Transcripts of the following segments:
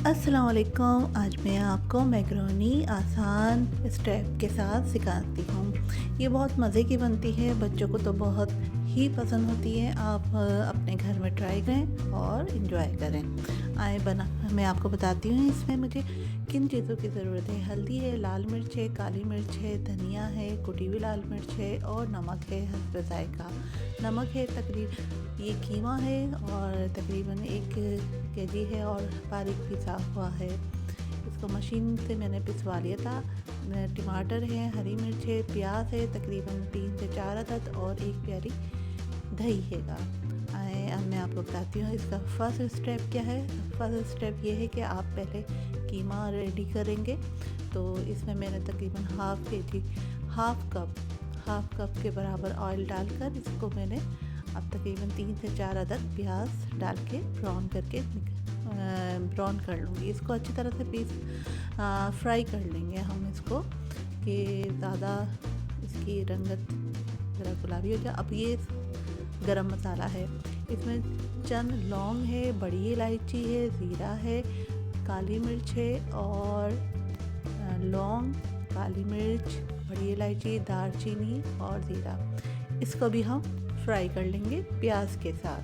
अस्सलाम वालेकुम। आज मैं आपको मैकरोनी आसान स्टेप के साथ सिखाती हूँ। ये बहुत मज़े की बनती है, बच्चों को तो बहुत ही पसंद होती है। आप अपने घर में ट्राई करें और इन्जॉय करें। आए बना मैं आपको बताती हूँ इसमें मुझे किन चीज़ों की ज़रूरत है। हल्दी है, लाल मिर्च है, काली मिर्च है, धनिया है, कुटी हुई लाल मिर्च है और नमक है हस्ब ज़ायक़ा। नमक है ये कीमा है और तकरीबन 1 केजी है और बारीक पिसा हुआ है। इसको मशीन से मैंने पिसवा लिया था। टमाटर है, हरी मिर्च है, प्याज है तकरीबन 3 से 4 अदद और एक प्याली दही हैगा। अब मैं आपको बताती हूँ इसका फर्स्ट स्टेप क्या है। फर्स्ट स्टेप ये है कि आप पहले कीमा रेडी करेंगे। तो इसमें मैंने तकरीबन हाफ कप के बराबर ऑयल डालकर इसको मैंने अब तकरीबन 3 से 4 अदद प्याज डाल के ब्राउन कर लूँगी। इसको अच्छी तरह से फ्राई कर लेंगे हम इसको कि ज़्यादा इसकी रंगत ज़रा गुलाबी हो जाए। अब ये गरम मसाला है, इसमें चंद लौंग है, बड़ी इलायची है, ज़ीरा है, काली मिर्च है और लौंग, काली मिर्च, बड़ी इलायची, दालचीनी और ज़ीरा। इसको भी हम फ्राई कर लेंगे प्याज के साथ।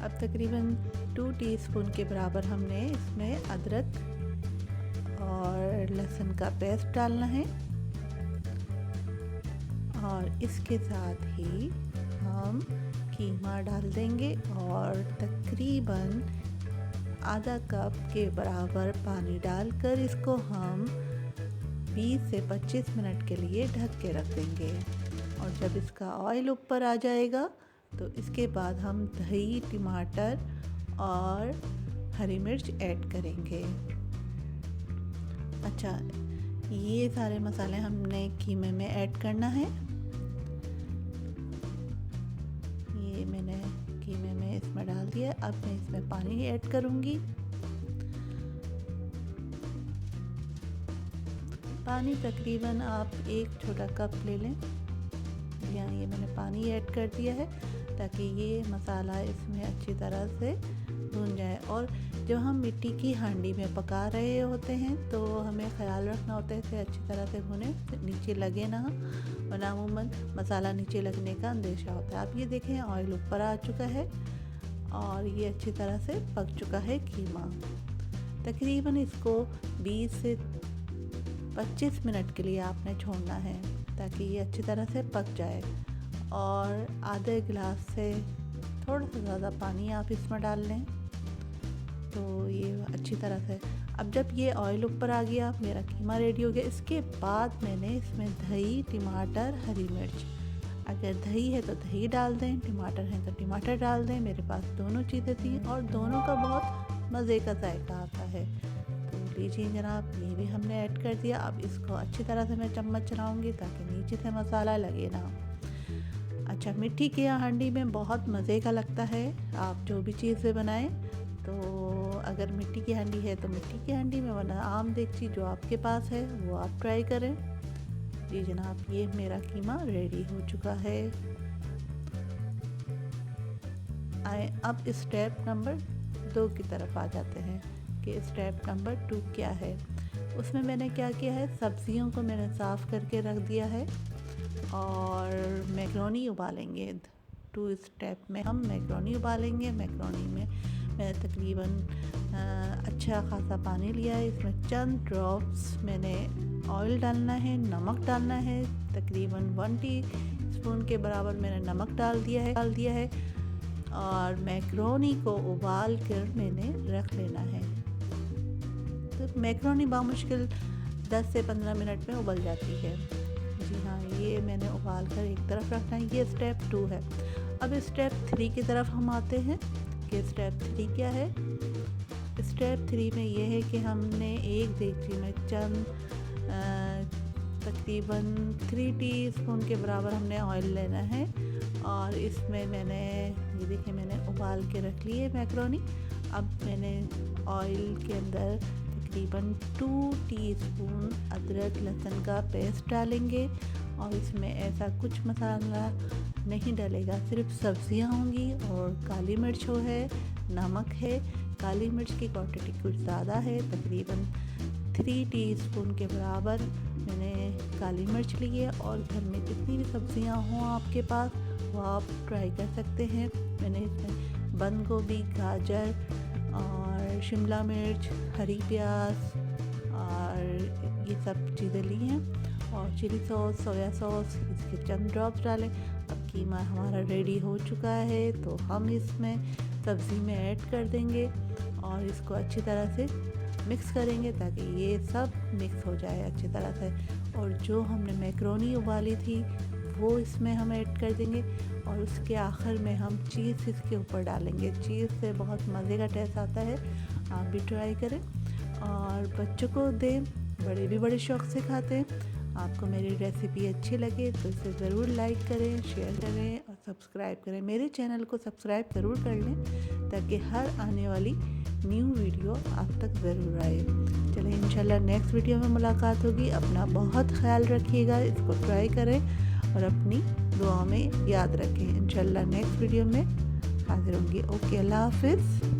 अब तकरीबन 2 टीस्पून के बराबर हमने इसमें अदरक और लहसुन का पेस्ट डालना है और इसके साथ ही हम कीमा डाल देंगे और तकरीबन आधा कप के बराबर पानी डालकर इसको हम 20 से 25 मिनट के लिए ढक के रख देंगे। और जब इसका ऑयल ऊपर आ जाएगा तो इसके बाद हम दही, टमाटर और हरी मिर्च ऐड करेंगे। अच्छा, ये सारे मसाले हमने कीमे में ऐड करना है। ये मैंने कीमे में इसमें डाल दिया। अब मैं इसमें पानी ऐड करूँगी। पानी तकरीबन आप 1 छोटा कप ले लें। यहाँ ये मैंने पानी ऐड कर दिया है ताकि ये मसाला इसमें अच्छी तरह से भून जाए। और जब हम मिट्टी की हांडी में पका रहे होते हैं तो हमें ख्याल रखना होता है इसे अच्छी तरह से भुने, नीचे लगे ना, वरना अमूमन मसाला नीचे लगने का अंदेशा होता है। आप ये देखें ऑयल ऊपर आ चुका है और ये अच्छी तरह से पक चुका है कीमा। तकरीबन इसको 20 से 25 मिनट के लिए आपने छोड़ना है ताकि ये अच्छी तरह से पक जाए। और आधे गिलास से थोड़ा सा ज़्यादा पानी आप इसमें डाल लें तो ये अच्छी तरह से। अब जब ये ऑयल ऊपर आ गया, मेरा कीमा रेडी हो गया। इसके बाद मैंने इसमें दही, टमाटर, हरी मिर्च, अगर दही है तो दही डाल दें, टमाटर है तो टमाटर डाल दें। मेरे पास दोनों चीज़ें थी और दोनों का बहुत मज़े का जायका आता है। तो लीजिए जनाब, ये भी हमने ऐड कर दिया। अब इसको अच्छी तरह से मैं चम्मच चलाऊँगी ताकि नीचे से मसाला लगे ना। अच्छा, मिट्टी की हांडी में बहुत मज़े का लगता है। आप जो भी चीज़ें बनाएं तो अगर मिट्टी की हांडी है तो मिट्टी की हांडी में, वरना आम देगची जो आपके पास है वो आप ट्राई करें। जी जनाब, ये मेरा कीमा रेडी हो चुका है। आए अब स्टेप नंबर 2 की तरफ आ जाते हैं कि स्टेप नंबर 2 क्या है। उसमें मैंने क्या किया है, सब्जियों को मैंने साफ़ करके रख दिया है और मैकरोनी उबालेंगे। 2 स्टेप में हम मैकरोनी उबालेंगे। मैकरोनी में मैंने तकरीबन अच्छा खासा पानी लिया है। इसमें चंद ड्रॉप्स मैंने ऑयल डालना है, नमक डालना है। तकरीबन 1 टीस्पून के बराबर मैंने नमक डाल दिया है और मैकरोनी को उबाल कर मैंने रख लेना है। तो मैकरोनी बामुश्किल 10 से 15 मिनट में उबल जाती है। जी हाँ, ये मैंने उबाल कर एक तरफ रखना है। ये स्टेप 2 है। अब स्टेप 3 की तरफ हम आते हैं कि स्टेप 3 क्या है। स्टेप 3 में ये है कि हमने एक देगची में तकरीबन 3 टीस्पून के बराबर हमने ऑयल लेना है और इसमें ये देखिए मैंने उबाल के रख ली है मैकरोनी। अब मैंने ऑयल के अंदर तकरीबन 2 टीस्पून अदरक लहसुन का पेस्ट डालेंगे और इसमें ऐसा कुछ मसाला नहीं डलेगा, सिर्फ सब्जियां होंगी और काली मिर्च है, नमक है। काली मिर्च की क्वांटिटी कुछ ज़्यादा है, तकरीबन 3 टीस्पून के बराबर मैंने काली मिर्च ली है। और घर में जितनी भी सब्जियां हों आपके पास वो आप ट्राई कर सकते हैं। मैंने इसमें बंद गोभी, गाजर और शिमला मिर्च, हरी प्याज और ये सब चीज़ें ली हैं। और चिली सॉस, सोया सॉस, इसके चंद ड्रॉप्स डालें। अब कीमा हमारा रेडी हो चुका है, तो हम इसमें सब्ज़ी में ऐड कर देंगे और इसको अच्छी तरह से मिक्स करेंगे ताकि ये सब मिक्स हो जाए अच्छी तरह से। और जो हमने मैक्रोनी उबाली थी वो इसमें हम ऐड कर देंगे और उसके आखिर में हम चीज़ इसके ऊपर डालेंगे। चीज़ से बहुत मज़े का टेस्ट आता है, आप भी ट्राई करें और बच्चों को दें, बड़े भी बड़े शौक़ से खाते हैं। आपको मेरी रेसिपी अच्छी लगे तो इसे ज़रूर लाइक करें, शेयर करें और सब्सक्राइब करें। मेरे चैनल को सब्सक्राइब ज़रूर कर लें ताकि हर आने वाली न्यू वीडियो आप तक ज़रूर आए। चलिए इंशाल्लाह नेक्स्ट वीडियो में मुलाकात होगी। अपना बहुत ख्याल रखिएगा, इसको ट्राई करें और अपनी दुआ में याद रखें। इंशाल्लाह नेक्स्ट वीडियो में हाजिर होंगी। ओके, अल्लाह हाफिज़।